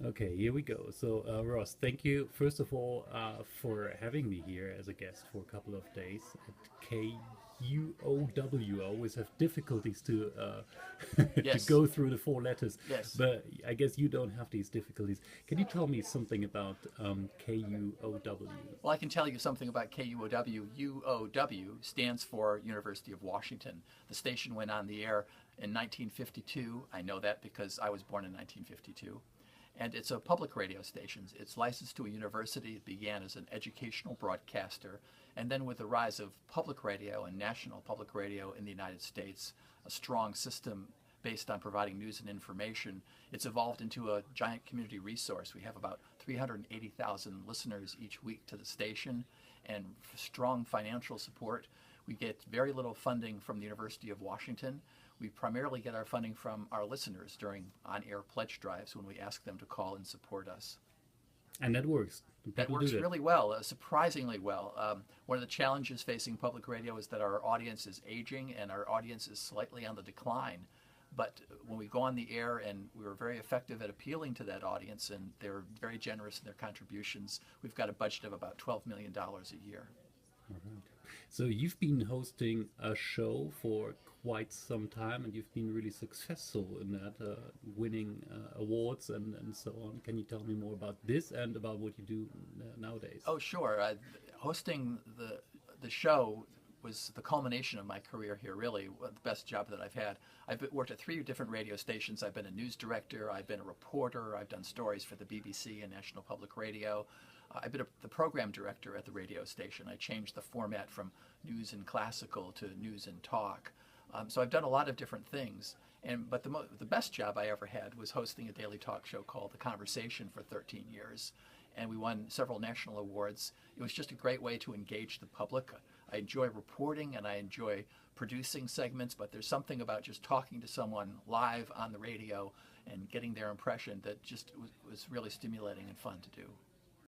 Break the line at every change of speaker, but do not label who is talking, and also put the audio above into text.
Okay, here we go. So, Ross, thank you first of all for having me here as a guest for a couple of days at KUOW. I always have difficulties to to
Yes,
go through the four letters,
yes.
but I guess you don't have these difficulties. Can you tell me something about KUOW?
Well, I can tell you something about KUOW. UOW stands for University of Washington. The station went on the air in 1952. I know that because I was born in 1952. And it's a public radio station. It's licensed to a university. It began as an educational broadcaster. And then, with the rise of public radio and national public radio in the United States, a strong system based on providing news and information, it's evolved into a giant community resource. We have about 380,000 listeners each week to the station and strong financial support. We get very little funding from the University of Washington. We primarily get our funding from our listeners during on-air pledge drives when we ask them to call and support us.
And that works.
That
People do
works
that.
really well, surprisingly well. One of the challenges facing public radio is that our audience is aging and our audience is slightly on the decline. But when we go on the air, and we were very effective at appealing to that audience, and they're very generous in their contributions, we've got a budget of about $12 million a year.
So you've been hosting a show for quite some time, and you've been really successful in that, winning awards and so on. Can you tell me more about this and about what you do nowadays?
Oh, sure. Hosting the show was the culmination of my career here, really, the best job that I've had. Worked at three different radio stations. I've been a news director, I've been a reporter, I've done stories for the BBC and National Public Radio. I've been the program director at the radio station. I changed the format from news and classical to news and talk. So I've done a lot of different things. But the best job I ever had was hosting a daily talk show called The Conversation for 13 years. And we won several national awards. It was just a great way to engage the public. I enjoy reporting and I enjoy producing segments, but there's something about just talking to someone live on the radio and getting their impression that just was really stimulating and fun to do.